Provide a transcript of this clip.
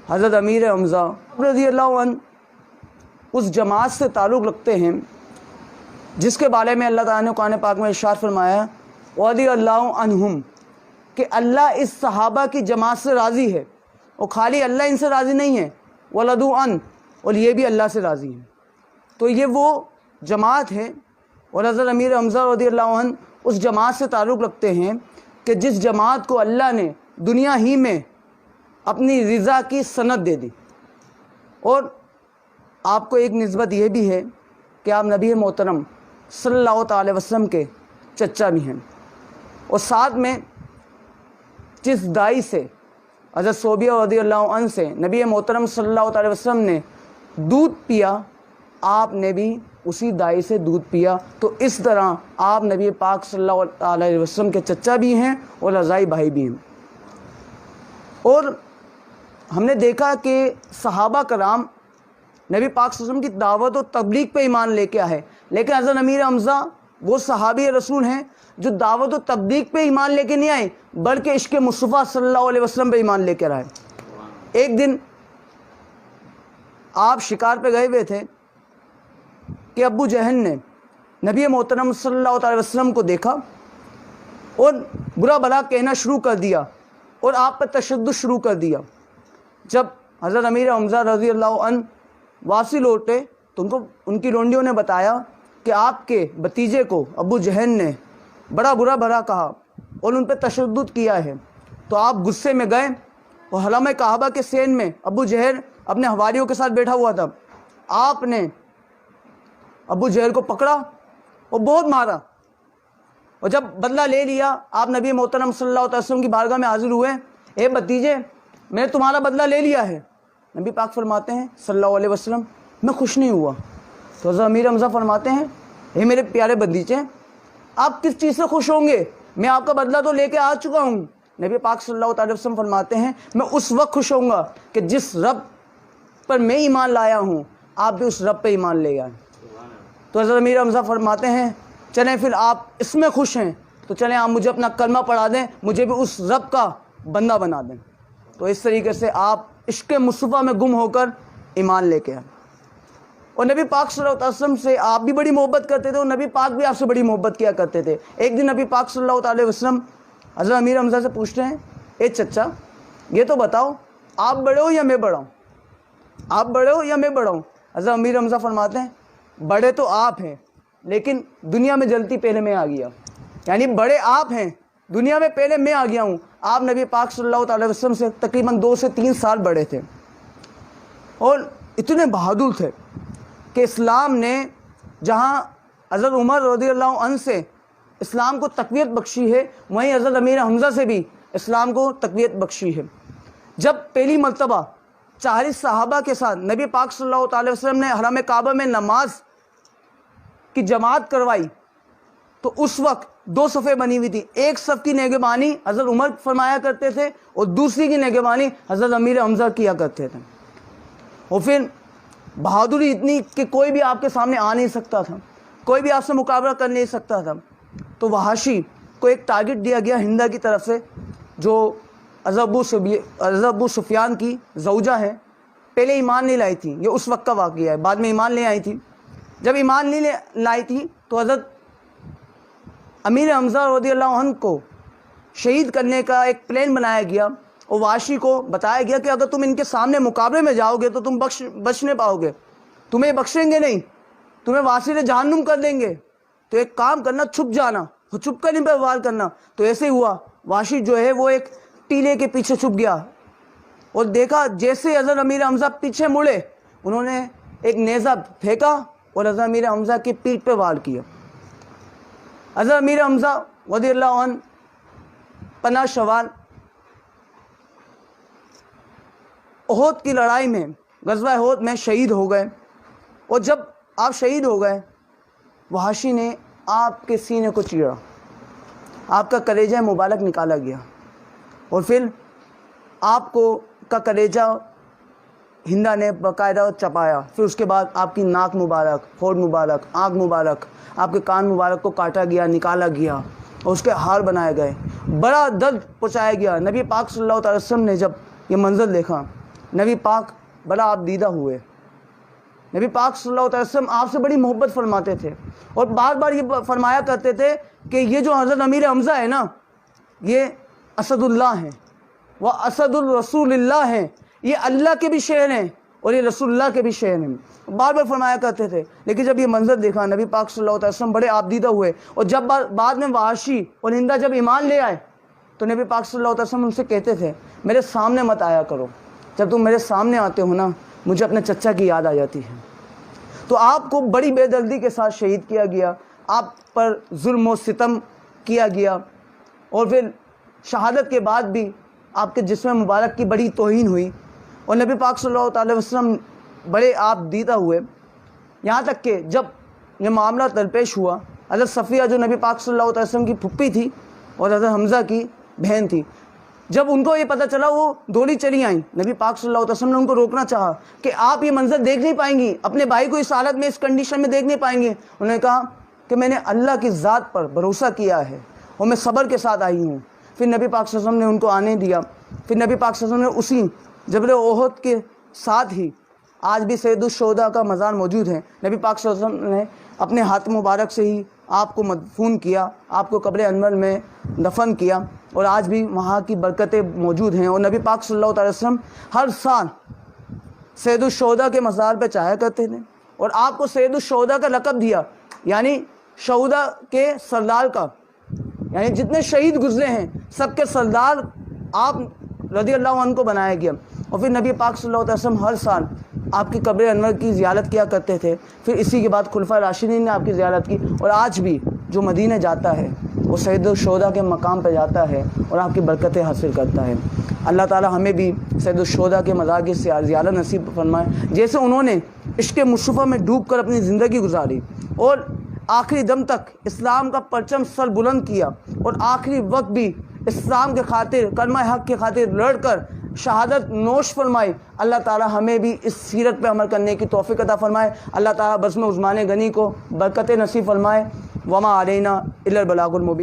حضرت امیر حمزہ رضی اللہ عنہ اس جماعت سے تعلق رکھتے ہیں جس کے بارے میں اللہ تعالیٰ نے قرآن پاک میں ارشاد فرمایا رضی اللہ عنہم، کہ اللہ اس صحابہ کی جماعت سے راضی ہے، اور خالی اللہ ان سے راضی نہیں ہے، ورضوا عنہ، اور یہ بھی اللہ سے راضی ہیں۔ تو یہ وہ جماعت ہے، اور حضرت امیر حمزہ رضی اللہ عنہ اس جماعت سے تعلق رکھتے ہیں کہ جس جماعت کو اللہ نے دنیا ہی میں اپنی رضا کی سند دے دی۔ اور آپ کو ایک نسبت یہ بھی ہے کہ آپ نبی محترم صلی اللہ تعالی وسلم کے چچا بھی ہیں، اور ساتھ میں جس دائی سے حضرت صوبیہ رضی اللہ عنہ سے نبی محترم صلی اللہ تعالی وسلم نے دودھ پیا، آپ نے بھی اسی دائی سے دودھ پیا۔ تو اس طرح آپ نبی پاک صلی اللہ علیہ وسلم کے چچا بھی ہیں اور رضائی بھائی بھی ہیں۔ اور ہم نے دیکھا کہ صحابہ کرام نبی پاک صلی اللہ علیہ وسلم کی دعوت و تبلیغ پہ ایمان لے کے آئے، لیکن حضرت امیر حمزہ وہ صحابی رسول ہیں جو دعوت و تبلیغ پہ ایمان لے کے نہیں آئے بلکہ عشق مصطفیٰ صلی اللہ علیہ وسلم پہ ایمان لے کر آئے۔ ایک دن آپ شکار پہ گئے ہوئے تھے کہ ابو جہل نے نبی محترم صلی اللہ علیہ وسلم کو دیکھا اور برا بھلا کہنا شروع کر دیا اور آپ پر تشدد شروع کر دیا۔ جب حضرت امیر حمزہ رضی اللہ عنہ واپسی لوٹے تو ان کی لونڈیوں نے بتایا کہ آپ کے بھتیجے کو ابو جہل نے بڑا برا بھلا کہا اور ان پہ تشدد کیا ہے۔ تو آپ غصے میں گئے اور حرم کعبہ کے سین میں ابو جہل اپنے حواریوں کے ساتھ بیٹھا ہوا تھا، آپ نے ابو جہل کو پکڑا اور بہت مارا، اور جب بدلہ لے لیا آپ نبی محترم صلی اللہ علیہ وسلم کی بارگاہ میں حاضر ہوئے، اے بھتیجے میں نے تمہارا بدلہ لے لیا ہے۔ نبی پاک فرماتے ہیں صلی اللہ علیہ وسلم میں خوش نہیں ہوا۔ تو حضرت امیر حمزہ فرماتے ہیں اے میرے پیارے بھتیجے آپ کس چیز سے خوش ہوں گے، میں آپ کا بدلہ تو لے کے آ چکا ہوں۔ نبی پاک صلی اللہ علیہ وسلم فرماتے ہیں میں اس وقت خوش ہوں گا کہ جس رب پر میں ایمان لایا ہوں آپ بھی اس رب پہ ایمان لے آئیں۔ تو حضرت امیر حمزہ فرماتے ہیں چلیں پھر آپ اس میں خوش ہیں تو چلیں آپ مجھے اپنا کلمہ پڑھا دیں، مجھے بھی اس رب کا بندہ بنا دیں۔ تو اس طریقے سے آپ عشق مصطفیٰ میں گم ہو کر ایمان لے کے آئے، اور نبی پاک صلی اللہ علیہ وسلم سے آپ بھی بڑی محبت کرتے تھے اور نبی پاک بھی آپ سے بڑی محبت کیا کرتے تھے۔ ایک دن نبی پاک صلی اللہ علیہ وسلم حضرت امیر حمزہ سے پوچھتے ہیں اے چچا یہ تو بتاؤ آپ بڑے ہو یا میں بڑا ہوں، آپ بڑے ہو یا میں بڑا ہوں؟ حضرت امیر حمزہ فرماتے ہیں بڑے تو آپ ہیں لیکن دنیا میں جلتی پہلے میں آ گیا، یعنی بڑے آپ ہیں دنیا میں پہلے میں آ گیا ہوں۔ آپ نبی پاک صلی اللہ علیہ وسلم سے تقریباً 2 سے 3 سال بڑے تھے اور اتنے بہادر تھے کہ اسلام نے جہاں حضرت عمر رضی اللہ عنہ سے اسلام کو تقویت بخشی ہے وہیں حضرت امیر حمزہ سے بھی اسلام کو تقویت بخشی ہے۔ جب پہلی مرتبہ 40 صحابہ کے ساتھ نبی پاک صلی اللہ علیہ وسلم نے حرم کعبہ میں نماز کی جماعت کروائی تو اس وقت 2 صفیں بنی ہوئی تھی، ایک صف کی نگہبانی حضرت عمر فرمایا کرتے تھے اور دوسری کی نگہبانی حضرت امیر حمزہ کیا کرتے تھے۔ اور پھر بہادری اتنی کہ کوئی بھی آپ کے سامنے آ نہیں سکتا تھا، کوئی بھی آپ سے مقابلہ کر نہیں سکتا تھا۔ تو وحشی کو ایک ٹارگٹ دیا گیا ہندہ کی طرف سے جو حضرت ابو سفیان کی زوجہ ہے، پہلے ایمان نہیں لائی تھی، یہ اس وقت کا واقعہ ہے، بعد میں ایمان لے آئی تھی۔ جب ایمان نہیں لائی تھی تو حضرت امیر حمزہ رضی اللہ عنہ کو شہید کرنے کا ایک پلان بنایا گیا اور وحشی کو بتایا گیا کہ اگر تم ان کے سامنے مقابلے میں جاؤ گے تو تم بچ نہیں پاؤ گے، تمہیں بخشیں گے نہیں، تمہیں واسطے جہنم کر دیں گے، تو ایک کام کرنا چھپ جانا، چھپ کر ان پہ وار کرنا۔ تو ایسے ہی ہوا، وحشی جو ہے وہ ایک ٹیلے کے پیچھے چھپ گیا اور دیکھا جیسے حضرت امیر حمزہ پیچھے مڑے انہوں نے ایک نیزہ پھینکا اور حضرت امیر حمزہ کی پیٹھ پہ وار کیا۔ حضرت امیر حمزہ رضی اللہ عنہ 15 شوال احد کی لڑائی میں غزوہ احد میں شہید ہو گئے، اور جب آپ شہید ہو گئے وحشی نے آپ کے سینے کو چیرا، آپ کا کلیجہ مبارک نکالا گیا اور پھر آپ کو کا کلیجہ ہندہ نے باقاعدہ چپایا، پھر اس کے بعد آپ کی ناک مبارک، ہونٹ مبارک، آنکھ مبارک، آپ کے کان مبارک کو کاٹا گیا، نکالا گیا اور اس کے ہار بنائے گئے، بڑا درد پہنچایا گیا۔ نبی پاک صلی اللہ علیہ وسلم نے جب یہ منظر دیکھا نبی پاک بڑا آپ دیدہ ہوئے. نبی پاک صلی اللہ علیہ وسلم آپ سے بڑی محبت فرماتے تھے اور بار بار یہ فرمایا کرتے تھے کہ یہ جو حضرت امیر حمزہ ہے نا یہ اسد اللہ ہیں وہ اسد الرسول اللہ ہیں, یہ اللہ کے بھی شہر ہیں اور یہ رسول اللہ کے بھی شہر ہیں, بار بار فرمایا کرتے تھے. لیکن جب یہ منظر دیکھا نبی پاک صلی اللہ علیہ وسلم بڑے آبدیدہ ہوئے اور جب بعد میں وحشی اور ہندا جب ایمان لے آئے تو نبی پاک صلی اللہ علیہ وسلم ان سے کہتے تھے میرے سامنے مت آیا کرو, جب تم میرے سامنے آتے ہو نا مجھے اپنے چچا کی یاد آ جاتی ہے. تو آپ کو بڑی بے دردی کے ساتھ شہید کیا گیا, آپ پر ظلم و ستم کیا گیا اور پھر شہادت کے بعد بھی آپ کے جسم مبارک کی بڑی توہین ہوئی اور نبی پاک صلی اللہ علیہ وسلم بڑے آپ دیدہ ہوئے. یہاں تک کہ جب یہ معاملہ درپیش ہوا, حضرت صفیہ جو نبی پاک صلی اللہ علیہ وسلم کی پھپھی تھی اور حضرت حمزہ کی بہن تھی, جب ان کو یہ پتہ چلا وہ دوڑی چلی آئیں. نبی پاک صلی اللہ علیہ وسلم نے ان کو روکنا چاہا کہ آپ یہ منظر دیکھ نہیں پائیں گی, اپنے بھائی کو اس حالت میں اس کنڈیشن میں دیکھ نہیں پائیں گے. انہوں نے کہا کہ میں نے اللہ کی ذات پر بھروسہ کیا ہے اور میں صبر کے ساتھ آئی ہوں. پھر نبی پاک صلی اللہ علیہ وسلم نے ان کو آنے دیا. پھر نبی پاک صلی اللہ علیہ وسلم نے اسی جبل احد کے ساتھ ہی آج بھی سید الشہداء کا مزار موجود ہے, نبی پاک صلی اللہ علیہ وسلم نے اپنے ہاتھ مبارک سے ہی آپ کو مدفون کیا, آپ کو قبر انور میں دفن کیا اور آج بھی وہاں کی برکتیں موجود ہیں. اور نبی پاک صلی اللہ علیہ وسلم ہر سال سید الشہداء کے مزار پہ چاہا کرتے تھے اور آپ کو سید الشہداء کا لقب دیا, یعنی شہداء کے سردار کا, یعنی جتنے شہید گزرے ہیں سب کے سردار آپ رضی اللہ عنہ کو بنایا گیا. اور پھر نبی پاک صلی اللہ علیہ وسلم ہر سال آپ کی قبر انور کی زیارت کیا کرتے تھے. پھر اسی کے بعد خلفائے راشدین نے آپ کی زیارت کی اور آج بھی جو مدینہ جاتا ہے وہ سید الشہداء کے مقام پہ جاتا ہے اور آپ کی برکتیں حاصل کرتا ہے. اللہ تعالی ہمیں بھی سید الشہداء کے مزار کی زیارت نصیب فرمائے. جیسے انہوں نے عشق مصطفیٰ میں ڈوب کر اپنی زندگی گزاری اور آخری دم تک اسلام کا پرچم سر بلند کیا اور آخری وقت بھی اسلام کے خاطر کلمہ حق کے خاطر لڑ کر شہادت نوش فرمائی. اللہ تعالی ہمیں بھی اس سیرت پہ عمل کرنے کی توفیق عطا فرمائے. اللہ تعالی بزم عثمان غنی کو برکت نصیب فرمائے. وما علینا الا البلاغ المبین.